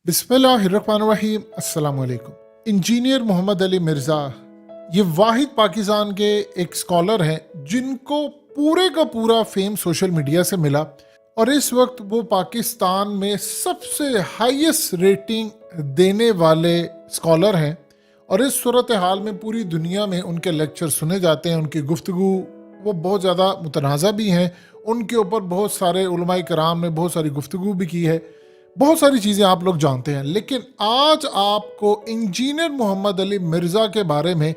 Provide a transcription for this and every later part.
बिस्मिल्लाहिर्रहमानिर्रहीम। अस्सलाम वालेकुम। इंजीनियर मोहम्मद अली मिर्ज़ा ये वाहिद पाकिस्तान के एक स्कॉलर हैं जिनको पूरे का पूरा फेम सोशल मीडिया से मिला, और इस वक्त वो पाकिस्तान में सबसे हाईएस्ट रेटिंग देने वाले स्कॉलर हैं। और इस सूरत हाल में पूरी दुनिया में उनके लेक्चर सुने जाते हैं, उनकी गुफ्तगू वो बहुत ज़्यादा मुतनाज़ा भी हैं। उनके ऊपर बहुत सारे उलमाए कराम ने बहुत सारी गुफ्तगू भी की है, बहुत सारी चीज़ें आप लोग जानते हैं। लेकिन आज आपको इंजीनियर मोहम्मद अली मिर्ज़ा के बारे में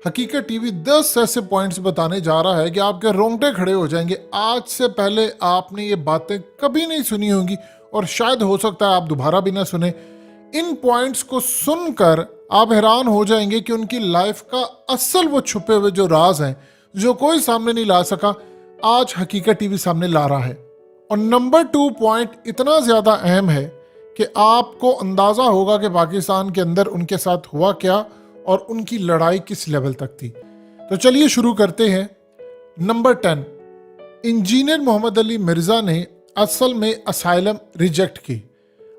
हकीकत टीवी 10 ऐसे पॉइंट्स बताने जा रहा है कि आपके रोंगटे खड़े हो जाएंगे। आज से पहले आपने ये बातें कभी नहीं सुनी होंगी और शायद हो सकता है आप दोबारा भी ना सुने। इन पॉइंट्स को सुनकर आप हैरान हो जाएंगे कि उनकी लाइफ का असल वो छुपे हुए जो राज हैं, जो कोई सामने नहीं ला सका, आज हकीकत टीवी सामने ला रहा है। और नंबर 2 पॉइंट इतना ज़्यादा अहम है कि आपको अंदाज़ा होगा कि पाकिस्तान के अंदर उनके साथ हुआ क्या और उनकी लड़ाई किस लेवल तक थी। तो चलिए शुरू करते हैं। नंबर 10, इंजीनियर मोहम्मद अली मिर्ज़ा ने असल में असाइलम रिजेक्ट की।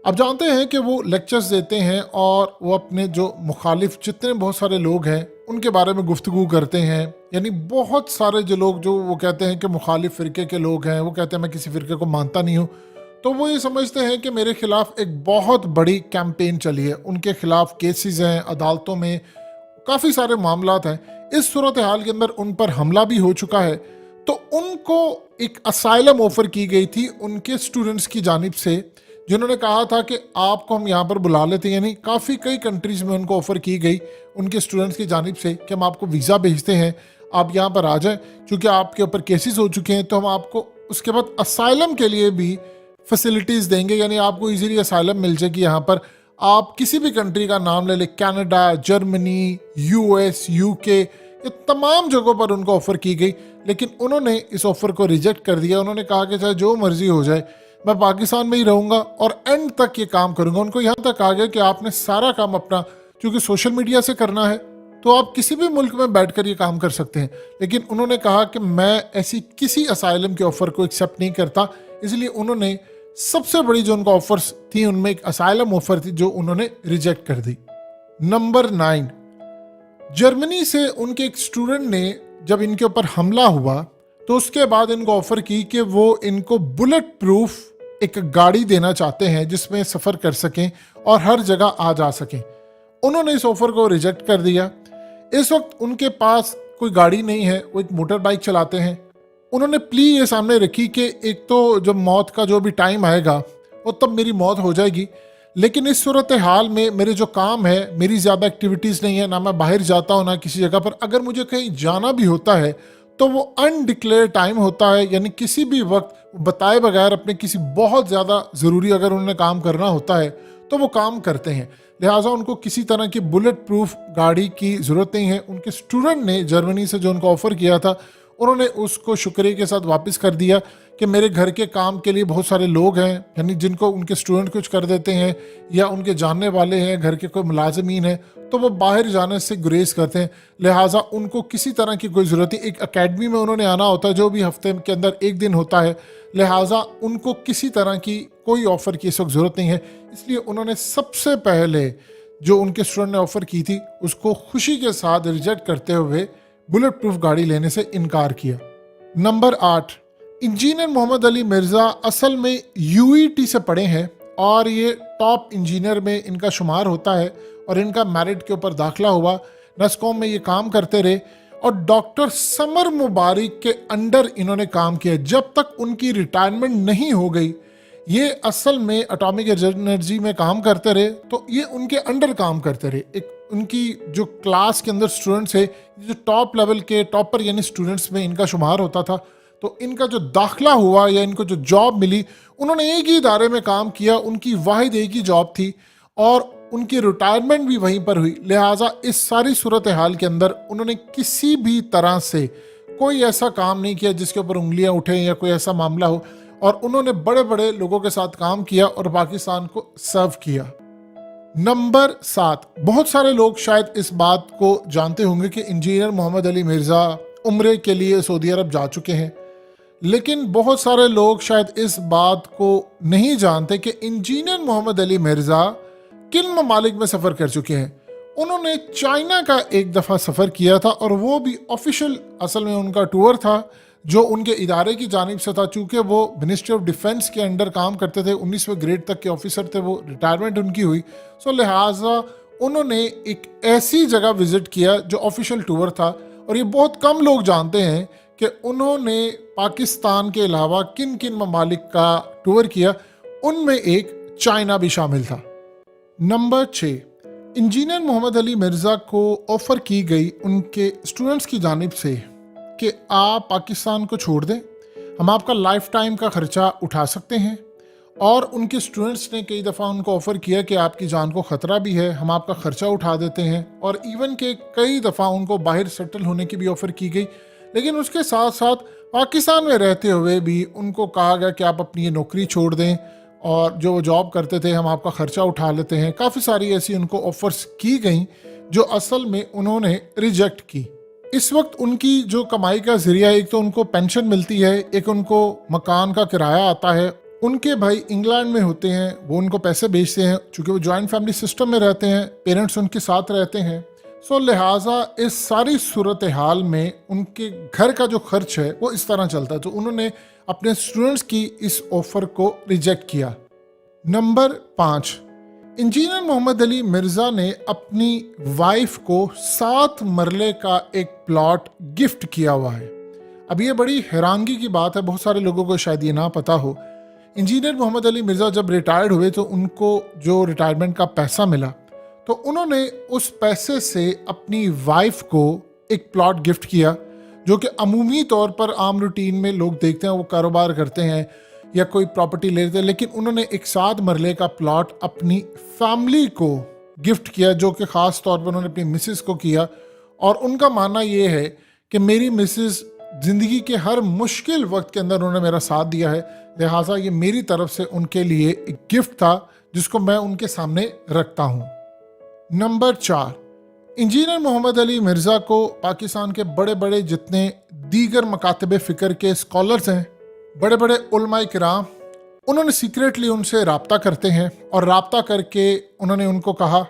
अब जानते हैं कि वो लेक्चर्स देते हैं और वो अपने जो मुखालिफ जितने बहुत सारे लोग हैं उनके बारे में गुफ्तगू करते हैं। यानी बहुत सारे जो लोग जो वो कहते हैं कि मुखालिफ फ़िरके के लोग हैं, वो कहते हैं मैं किसी फ़िरके को मानता नहीं हूँ, तो वो ये समझते हैं कि मेरे ख़िलाफ़ एक बहुत बड़ी कैंपेन चली है, उनके ख़िलाफ़ केसेस हैं, अदालतों में काफ़ी सारे मामलात हैं। इस सूरत हाल के अंदर उन पर हमला भी हो चुका है। तो उनको एक असाइलम ऑफ़र की गई थी उनके स्टूडेंट्स की जानिब से, जिन्होंने कहा था कि आपको हम यहाँ पर बुला लेते हैं। यानी काफ़ी कई कंट्रीज़ में उनको ऑफ़र की गई उनके स्टूडेंट्स की जानिब से कि हम आपको वीज़ा भेजते हैं, आप यहाँ पर आ जाएं, क्योंकि आपके ऊपर केसेस हो चुके हैं, तो हम आपको उसके बाद असाइलम के लिए भी फैसिलिटीज़ देंगे। यानी आपको इजीली असाइलम मिल जाएगी। यहाँ पर आप किसी भी कंट्री का नाम ले लें, कनाडा, जर्मनी, यूएस, यूके, ये तमाम जगहों पर उनको ऑफ़र की गई। लेकिन उन्होंने इस ऑफ़र को रिजेक्ट कर दिया। उन्होंने कहा कि चाहे जो मर्ज़ी हो जाए, मैं पाकिस्तान में ही रहूँगा और एंड तक ये काम करूँगा। उनको यहाँ तक आ गया कि आपने सारा काम अपना, क्योंकि सोशल मीडिया से करना है, तो आप किसी भी मुल्क में बैठकर ये काम कर सकते हैं। लेकिन उन्होंने कहा कि मैं ऐसी किसी असाइलम के ऑफ़र को एक्सेप्ट नहीं करता, इसलिए उन्होंने सबसे बड़ी जो उनको ऑफर्स थी उनमें एक असाइलम ऑफर थी जो उन्होंने रिजेक्ट कर दी। नंबर 9, जर्मनी से उनके एक स्टूडेंट ने जब इनके ऊपर हमला हुआ तो उसके बाद इनको ऑफर की कि वो इनको बुलेट प्रूफ एक गाड़ी देना चाहते हैं जिसमें सफ़र कर सकें और हर जगह आ जा सकें। उन्होंने इस ऑफर को रिजेक्ट कर दिया। इस वक्त उनके पास कोई गाड़ी नहीं है, वो एक मोटर बाइक चलाते हैं। उन्होंने प्ली ये सामने रखी कि एक तो जब मौत का जो भी टाइम आएगा वो तब मेरी मौत हो जाएगी, लेकिन इस सूरत हाल में मेरे जो काम है, मेरी ज़्यादा एक्टिविटीज़ नहीं है, ना मैं बाहर जाता हूँ ना किसी जगह पर। अगर मुझे कहीं जाना भी होता है तो वो अनडिक्लेयर टाइम होता है, यानी किसी भी वक्त बताए बगैर अपने किसी बहुत ज़्यादा ज़रूरी अगर उन्हें काम करना होता है तो वो काम करते हैं। लिहाजा उनको किसी तरह की बुलेट प्रूफ गाड़ी की ज़रूरत नहीं है। उनके स्टूडेंट ने जर्मनी से जो उनको ऑफ़र किया था, उन्होंने उसको शुक्रिया के साथ वापस कर दिया कि मेरे घर के काम के लिए बहुत सारे लोग हैं, यानी जिनको उनके स्टूडेंट कुछ कर देते हैं या उनके जानने वाले हैं, घर के कोई मुलाजमीन हैं, तो वो बाहर जाने से गुरेज करते हैं। लिहाजा उनको किसी तरह की कोई ज़रूरत नहीं। एक एकेडमी में उन्होंने आना होता है जो भी हफ्ते के अंदर एक दिन होता है। लिहाजा उनको किसी तरह की कोई ऑफ़र की इस वक्त ज़रूरत नहीं है। इसलिए उन्होंने सबसे पहले जो उनके स्टूडेंट ने ऑफ़र की थी उसको खुशी के साथ रिजेक्ट करते हुए बुलेट प्रूफ गाड़ी लेने से इनकार किया। नंबर 8, इंजीनियर मोहम्मद अली मिर्ज़ा असल में यूईटी से पढ़े हैं और ये टॉप इंजीनियर में इनका शुमार होता है और इनका मेरिट के ऊपर दाखिला हुआ। नस्कॉम में ये काम करते रहे और डॉक्टर समर मुबारक के अंडर इन्होंने काम किया जब तक उनकी रिटायरमेंट नहीं हो गई। ये असल में एटॉमिक एनर्जी में काम करते रहे, तो ये उनके अंडर काम करते रहे। एक उनकी जो क्लास के अंदर स्टूडेंट्स है, जो टॉप लेवल के टॉपर यानी स्टूडेंट्स में इनका शुमार होता था। तो इनका जो दाखिला हुआ या इनको जो जॉब मिली, उन्होंने एक ही इदारे में काम किया, उनकी वाहिद एक ही जॉब थी और उनकी रिटायरमेंट भी वहीं पर हुई। लिहाजा इस सारी सूरत हाल के अंदर उन्होंने किसी भी तरह से कोई ऐसा काम नहीं किया जिसके ऊपर उंगलियां उठें या कोई ऐसा मामला हो, और उन्होंने बड़े बड़े लोगों के साथ काम किया और पाकिस्तान को सर्व किया। नंबर 7, बहुत सारे लोग शायद इस बात को जानते होंगे कि इंजीनियर मोहम्मद अली मिर्ज़ा उम्रे के लिए सऊदी अरब जा चुके हैं, लेकिन बहुत सारे लोग शायद इस बात को नहीं जानते कि इंजीनियर मोहम्मद अली मिर्ज़ा किन ममालिक में सफ़र कर चुके हैं। उन्होंने चाइना का एक दफ़ा सफ़र किया था और वो भी ऑफिशियल असल में उनका टूर था जो उनके इदारे की जानिब से था। चूँकि वो मिनिस्ट्री ऑफ डिफेंस के अंडर काम करते थे, 19वें ग्रेड तक के ऑफिसर थे, वो रिटायरमेंट उनकी हुई, सो लिहाजा उन्होंने एक ऐसी जगह विज़िट किया जो ऑफिशियल टूर था। और ये बहुत कम लोग जानते हैं कि उन्होंने पाकिस्तान के अलावा किन किन ममालिक का टूर किया, उनमें एक चाइना भी शामिल था। नंबर 6, इंजीनियर मोहम्मद अली मिर्ज़ा को ऑफ़र की गई उनके स्टूडेंट्स की जानिब से कि आप पाकिस्तान को छोड़ दें, हम आपका लाइफ टाइम का ख़र्चा उठा सकते हैं। और उनके स्टूडेंट्स ने कई दफ़ा उनको ऑफ़र किया कि आपकी जान को ख़तरा भी है, हम आपका ख़र्चा उठा देते हैं। और इवन के कई दफ़ा उनको बाहर सेटल होने की भी ऑफ़र की गई, लेकिन उसके साथ साथ पाकिस्तान में रहते हुए भी उनको कहा गया कि आप अपनी ये नौकरी छोड़ दें और जो वो जॉब करते थे हम आपका ख़र्चा उठा लेते हैं। काफ़ी सारी ऐसी उनको ऑफ़र्स की गई जो असल में उन्होंने रिजेक्ट की। इस वक्त उनकी जो कमाई का ज़रिया, एक तो उनको पेंशन मिलती है, एक उनको मकान का किराया आता है। उनके भाई इंग्लैंड में होते हैं, वो उनको पैसे भेजते हैं, चूँकि वो जॉइंट फैमिली सिस्टम में रहते हैं, पेरेंट्स उनके साथ रहते हैं। सो लिहाजा इस सारी सूरत हाल में उनके घर का जो खर्च है वो इस तरह चलता है। तो उन्होंने अपने स्टूडेंट्स की इस ऑफ़र को रिजेक्ट किया। नंबर 5, इंजीनियर मोहम्मद अली मिर्ज़ा ने अपनी वाइफ को 7 मरले का एक प्लॉट गिफ्ट किया हुआ है। अब ये बड़ी हैरानगी की बात है, बहुत सारे लोगों को शायद ये ना पता हो। इंजीनियर मोहम्मद अली मिर्ज़ा जब रिटायर्ड हुए तो उनको जो रिटायरमेंट का पैसा मिला, तो उन्होंने उस पैसे से अपनी वाइफ को एक प्लॉट गिफ्ट किया, जो कि अमूमी तौर पर आम रूटीन में लोग देखते हैं, वो कारोबार करते हैं या कोई प्रॉपर्टी लेते हैं, लेकिन उन्होंने एक 7 मरले का प्लॉट अपनी फैमिली को गिफ्ट किया, जो कि ख़ास तौर पर उन्होंने अपनी मिसेस को किया। और उनका मानना ये है कि मेरी मिसेस ज़िंदगी के हर मुश्किल वक्त के अंदर उन्होंने मेरा साथ दिया है, लिहाजा ये मेरी तरफ से उनके लिए एक गिफ्ट था जिसको मैं उनके सामने रखता हूँ। नंबर 4, इंजीनियर मोहम्मद अली मिर्ज़ा को पाकिस्तान के बड़े बड़े जितने दीगर मकातब फ़िक्र के स्कॉलर्स हैं, बड़े बड़े उलमाए किराम, उन्होंने सीक्रेटली उनसे रब्ता करते हैं और रब्ता करके उन्होंने उनको कहा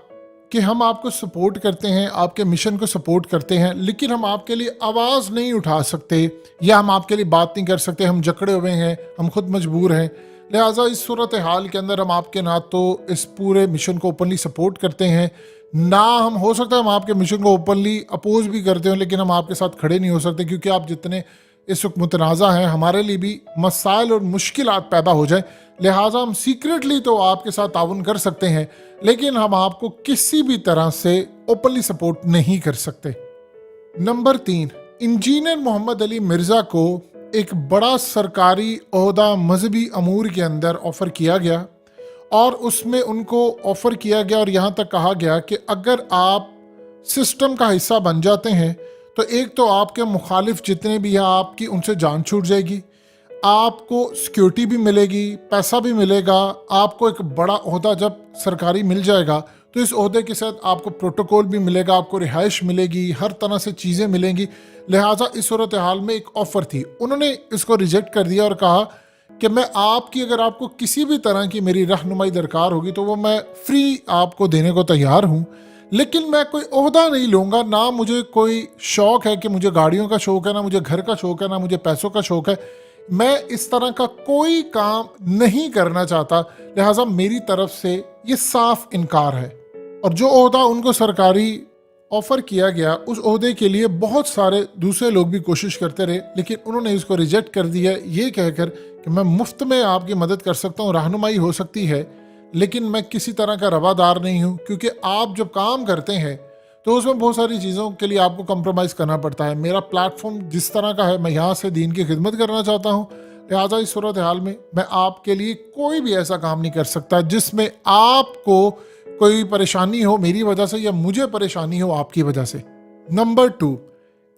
कि हम आपको सपोर्ट करते हैं, आपके मिशन को सपोर्ट करते हैं, लेकिन हम आपके लिए आवाज़ नहीं उठा सकते या हम आपके लिए बात नहीं कर सकते, हम जकड़े हुए हैं, हम खुद मजबूर हैं। लिहाजा इस सूरत हाल के अंदर हम आपके ना तो इस पूरे मिशन को ओपनली सपोर्ट करते हैं, ना हम हो सकता है हम आपके मिशन को ओपनली अपोज भी करते हो, लेकिन हम आपके साथ खड़े नहीं हो सकते, क्योंकि आप जितने इस वक्त मुतनाज़ा हैं, हमारे लिए भी मसाइल और मुश्किलात पैदा हो जाए। लिहाजा हम सीक्रेटली तो आपके साथ ताउन कर सकते हैं, लेकिन हम आपको किसी भी तरह से ओपनली सपोर्ट नहीं कर सकते। नंबर 3, इंजीनियर मोहम्मद अली मिर्ज़ा को एक बड़ा सरकारी ओहदा मजहबी अमूर के अंदर ऑफ़र किया गया और उसमें उनको ऑफ़र किया गया और यहाँ तक कहा गया कि अगर आप सिस्टम का हिस्सा बन जाते हैं तो एक तो आपके मुखालिफ जितने भी हैं आपकी उनसे जान छूट जाएगी, आपको सिक्योरिटी भी मिलेगी, पैसा भी मिलेगा, आपको एक बड़ा ओहदा जब सरकारी मिल जाएगा तो इस ओहदे के साथ आपको प्रोटोकॉल भी मिलेगा, आपको रिहाइश मिलेगी, हर तरह से चीज़ें मिलेंगी। लिहाजा इस सूरत हाल में एक ऑफ़र थी, उन्होंने इसको रिजेक्ट कर दिया और कहा कि मैं आपकी, अगर आपको किसी भी तरह की मेरी रहनुमाई दरकार होगी तो वो मैं फ्री आपको देने को तैयार हूँ, लेकिन मैं कोई ओहदा नहीं लूँगा, ना मुझे कोई शौक़ है कि मुझे गाड़ियों का शौक़ है, ना मुझे घर का शौक़ है, ना मुझे पैसों का शौक़ है, मैं इस तरह का कोई काम नहीं करना चाहता। लिहाजा मेरी तरफ से ये साफ इनकार है। और जो ओहदा उनको सरकारी ऑफ़र किया गया, उस ओहदे के लिए बहुत सारे दूसरे लोग भी कोशिश करते रहे, लेकिन उन्होंने इसको रिजेक्ट कर दिया, ये कहकर कि मैं मुफ्त में आपकी मदद कर सकता हूँ, रहनुमाई हो सकती है, लेकिन मैं किसी तरह का रवादार नहीं हूँ, क्योंकि आप जब काम करते हैं तो उसमें बहुत सारी चीज़ों के लिए आपको कंप्रोमाइज़ करना पड़ता है। मेरा प्लेटफॉर्म जिस तरह का है, मैं यहाँ से दीन की खिदमत करना चाहता हूँ, लिहाजा इस सूरत हाल में मैं आपके लिए कोई भी ऐसा काम नहीं कर सकता जिसमें आपको कोई परेशानी हो मेरी वजह से या मुझे परेशानी हो आपकी वजह से। नंबर 2,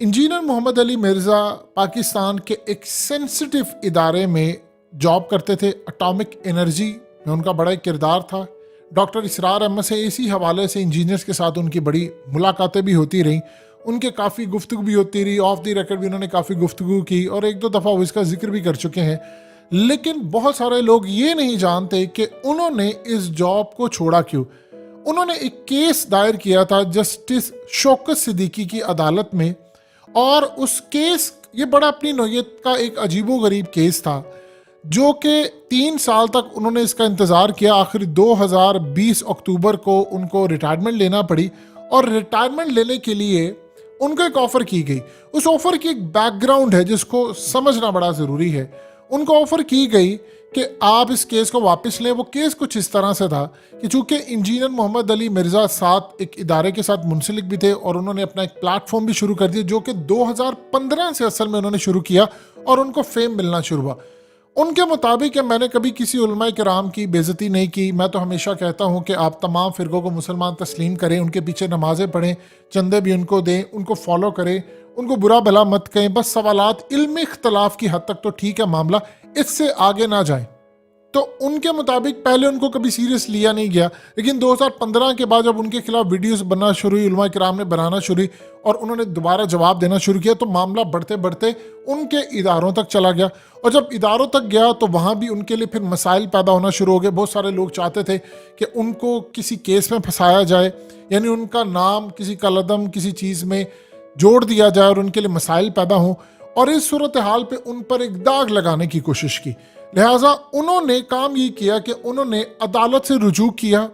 इंजीनियर मोहम्मद अली मिर्ज़ा पाकिस्तान के एक सेंसिटिव इदारे में जॉब करते थे, एटॉमिक एनर्जी में उनका बड़ा एक किरदार था। डॉक्टर इसरार अहमद से इसी हवाले से इंजीनियर्स के साथ उनकी बड़ी मुलाकातें भी होती रहीं, उनके काफ़ी गुफ्तगू भी होती रही, ऑफ द रिकॉर्ड भी उन्होंने काफ़ी गुफ्तगू की और एक दो दफ़ा वो इसका जिक्र भी कर चुके हैं। लेकिन बहुत सारे लोग ये नहीं जानते कि उन्होंने इस जॉब को छोड़ा क्यों। انہوں نے ایک کیس دائر کیا تھا جسٹس شوکت صدیقی کی عدالت میں، اور اس کیس یہ بڑا اپنی نوعیت کا ایک عجیب و غریب کیس تھا، جو کہ 3 سال تک انہوں نے اس کا انتظار کیا۔ آخر 2020 اکتوبر کو ان کو ریٹائرمنٹ لینا پڑی، اور ریٹائرمنٹ لینے کے لیے ان کو ایک آفر کی گئی۔ اس آفر کی ایک بیک گراؤنڈ ہے جس کو سمجھنا بڑا ضروری ہے۔ ان کو آفر کی گئی کہ آپ اس کیس کو واپس لیں۔ وہ کیس کچھ اس طرح سے تھا کہ چونکہ انجینئر محمد علی مرزا ساتھ ایک ادارے کے ساتھ منسلک بھی تھے، اور انہوں نے اپنا ایک پلیٹ فارم بھی شروع کر دیا جو کہ 2015 سے اصل میں انہوں نے شروع کیا، اور ان کو فیم ملنا شروع ہوا۔ ان کے مطابق کہ میں نے کبھی کسی علماء کرام کی بے عزتی نہیں کی۔ میں تو ہمیشہ کہتا ہوں کہ آپ تمام فرقوں کو مسلمان تسلیم کریں، ان کے پیچھے نمازیں پڑھیں، چندے بھی ان کو دیں، ان کو فالو کریں، ان کو برا بھلا مت کہیں، بس سوالات علمی اختلاف کی حد تک تو ٹھیک ہے معاملہ، اس سے آگے نہ جائیں۔ تو ان کے مطابق پہلے ان کو کبھی سیریس لیا نہیں گیا، لیکن 2015 کے بعد جب ان کے خلاف ویڈیوز بننا شروع ہوئی، علماء کرام نے بنانا شروع ہوئی، اور انہوں نے دوبارہ جواب دینا شروع کیا، تو معاملہ بڑھتے بڑھتے ان کے اداروں تک چلا گیا۔ اور جب اداروں تک گیا تو وہاں بھی ان کے لیے پھر مسائل پیدا ہونا شروع ہو گئے۔ بہت سارے لوگ چاہتے تھے کہ ان کو کسی کیس میں پھنسایا جائے، یعنی ان کا نام کسی کالعدم کسی چیز میں جوڑ دیا جائے اور ان کے لیے مسائل پیدا ہوں، اور اس صورتحال پہ ان پر ایک داغ لگانے کی کوشش کی۔ لہٰذا انہوں نے کام یہ کیا کہ انہوں نے عدالت سے رجوع کیا،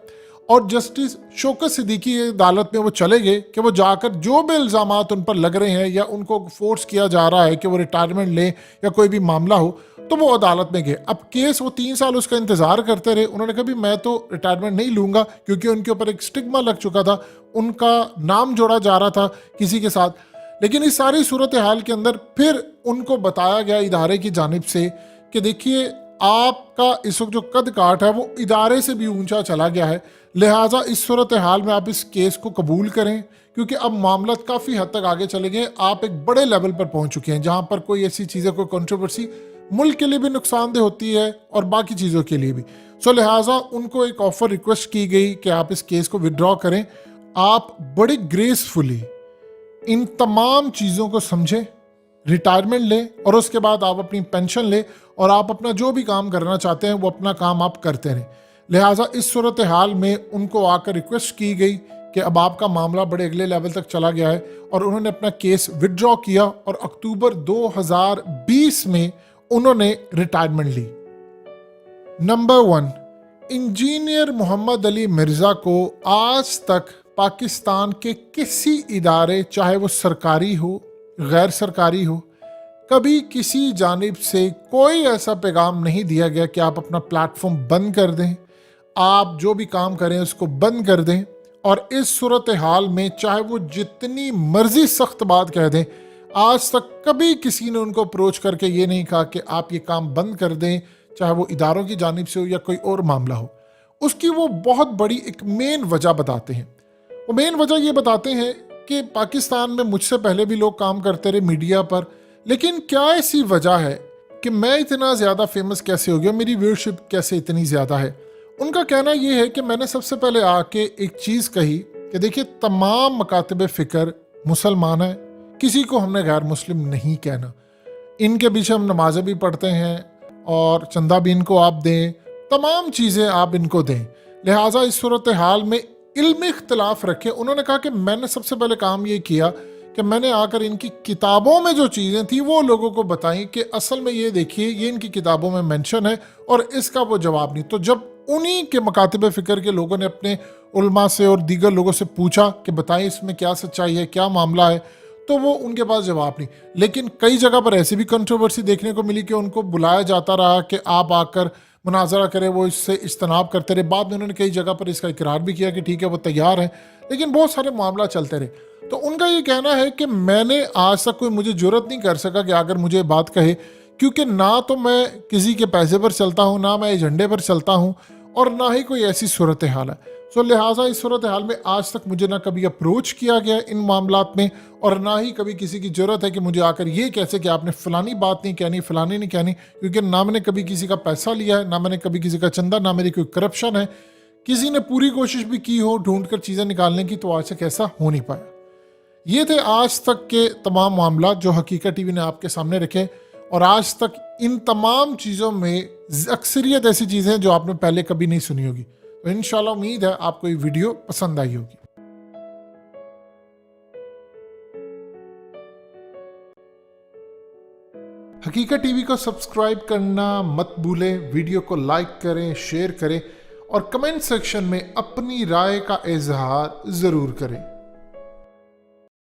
اور جسٹس شوکت صدیقی کی عدالت میں وہ چلے گئے کہ وہ جا کر جو بھی الزامات ان پر لگ رہے ہیں یا ان کو فورس کیا جا رہا ہے کہ وہ ریٹائرمنٹ لیں یا کوئی بھی معاملہ ہو، تو وہ عدالت میں گئے۔ اب کیس وہ 3 سال اس کا انتظار کرتے رہے۔ انہوں نے کہا بھی میں تو ریٹائرمنٹ نہیں لوں گا، کیونکہ ان کے اوپر ایک سٹگما لگ چکا تھا، ان کا نام جوڑا جا رہا تھا کسی کے ساتھ۔ لیکن اس ساری صورتحال کے اندر پھر ان کو بتایا گیا ادارے کی جانب سے کہ دیکھیے آپ کا اس وقت جو قد کاٹ ہے وہ ادارے سے بھی اونچا چلا گیا ہے، لہٰذا اس صورتحال میں آپ اس کیس کو قبول کریں، کیونکہ اب معاملات کافی حد تک آگے چلے گئے، آپ ایک بڑے لیول پر پہنچ چکے ہیں جہاں پر کوئی ایسی چیزیں، کوئی کنٹروورسی ملک کے لیے بھی نقصان دہ ہوتی ہے اور باقی چیزوں کے لیے بھی۔ لہٰذا ان کو ایک آفر ریکویسٹ کی گئی کہ آپ اس کیس کو ودرا کریں، آپ بڑے گریسفلی ان تمام چیزوں کو سمجھیں، ریٹائرمنٹ لیں، اور اس کے بعد آپ اپنی پینشن لیں، اور آپ اپنا جو بھی کام کرنا چاہتے ہیں وہ اپنا کام آپ کرتے رہیں۔ لہٰذا اس صورتحال میں ان کو آ کر ریکویسٹ کی گئی کہ اب آپ کا معاملہ بڑے اگلے لیول تک چلا گیا ہے، اور انہوں نے اپنا کیس وڈرا کیا، اور اکتوبر 2020 میں انہوں نے ریٹائرمنٹ لی۔ نمبر 1، انجینئر محمد علی مرزا کو آج تک پاکستان کے کسی ادارے، چاہے وہ سرکاری ہو غیر سرکاری ہو، کبھی کسی جانب سے کوئی ایسا پیغام نہیں دیا گیا کہ آپ اپنا پلیٹ فارم بند کر دیں، آپ جو بھی کام کریں اس کو بند کر دیں۔ اور اس صورتحال میں چاہے وہ جتنی مرضی سخت بات کہہ دیں، آج تک کبھی کسی نے ان کو اپروچ کر کے یہ نہیں کہا کہ آپ یہ کام بند کر دیں، چاہے وہ اداروں کی جانب سے ہو یا کوئی اور معاملہ ہو۔ اس کی وہ بہت بڑی ایک مین وجہ بتاتے ہیں۔ وہ مین وجہ یہ بتاتے ہیں کہ پاکستان میں مجھ سے پہلے بھی لوگ کام کرتے رہے میڈیا پر، لیکن کیا ایسی وجہ ہے کہ میں اتنا زیادہ فیمس کیسے ہو گیا، میری ویورشپ کیسے اتنی زیادہ ہے؟ ان کا کہنا یہ ہے کہ میں نے سب سے پہلے آ کے ایک چیز کہی کہ دیکھیے تمام مکاتب فکر مسلمان ہیں، کسی کو ہم نے غیر مسلم نہیں کہنا، ان کے پیچھے ہم نمازیں بھی پڑھتے ہیں اور چندہ بھی ان کو آپ دیں، تمام چیزیں آپ ان کو دیں، لہٰذا اس صورتحال میں علمی اختلاف رکھے۔ انہوں نے کہا کہ میں نے سب سے پہلے کام یہ کیا کہ میں نے آ کر ان کی کتابوں میں جو چیزیں تھیں وہ لوگوں کو بتائیں کہ اصل میں یہ دیکھیے یہ ان کی کتابوں میں مینشن ہے اور اس کا وہ جواب نہیں۔ تو جب انہی کے مکاتب فکر کے لوگوں نے اپنے علماء سے اور دیگر لوگوں سے پوچھا کہ بتائیں اس میں کیا سچائی ہے، کیا معاملہ ہے، تو وہ ان کے پاس جواب نہیں۔ لیکن کئی جگہ پر ایسی بھی کنٹروورسی دیکھنے کو ملی کہ ان کو بلایا جاتا رہا کہ آپ آ کر مناظرہ کریں، وہ اس سے اجتناب کرتے رہے۔ بعد میں انہوں نے کئی جگہ پر اس کا اقرار بھی کیا کہ ٹھیک ہے وہ تیار ہیں، لیکن بہت سارے معاملہ چلتے رہے۔ تو ان کا یہ کہنا ہے کہ میں نے آج تک کوئی مجھے جرت نہیں کر سکا کہ اگر مجھے بات کہے، کیونکہ نہ تو میں کسی کے پیسے پر چلتا ہوں، نہ میں ایجنڈے پر چلتا ہوں، اور نہ ہی کوئی ایسی صورتحال ہے۔ لہٰذا اس صورتحال میں آج تک مجھے نہ کبھی اپروچ کیا گیا ان معاملات میں، اور نہ ہی کبھی کسی کی ضرورت ہے کہ مجھے آ کر یہ کیسے کہ آپ نے فلانی بات نہیں کہنی، فلانی نہیں کہنی، کیونکہ نہ میں نے کبھی کسی کا پیسہ لیا ہے، نہ میں نے کبھی کسی کا چندہ، نہ میری کوئی کرپشن ہے۔ کسی نے پوری کوشش بھی کی ہو ڈھونڈ کر چیزیں نکالنے کی تو آج تک ایسا ہو نہیں پایا۔ یہ تھے آج تک کے تمام معاملات جو حقیقت ٹی وی نے آپ کے سامنے رکھے، اور آج تک ان تمام چیزوں میں اکثریت ایسی چیزیں ہیں جو آپ نے پہلے کبھی نہیں سنی ہوگی۔ انشاءاللہ امید ہے آپ کو یہ ویڈیو پسند آئی ہوگی. حقیقت ٹی وی کو سبسکرائب کرنا مت بھولیں، ویڈیو کو لائک کریں، شیئر کریں اور کمنٹ سیکشن میں اپنی رائے کا اظہار ضرور کریں.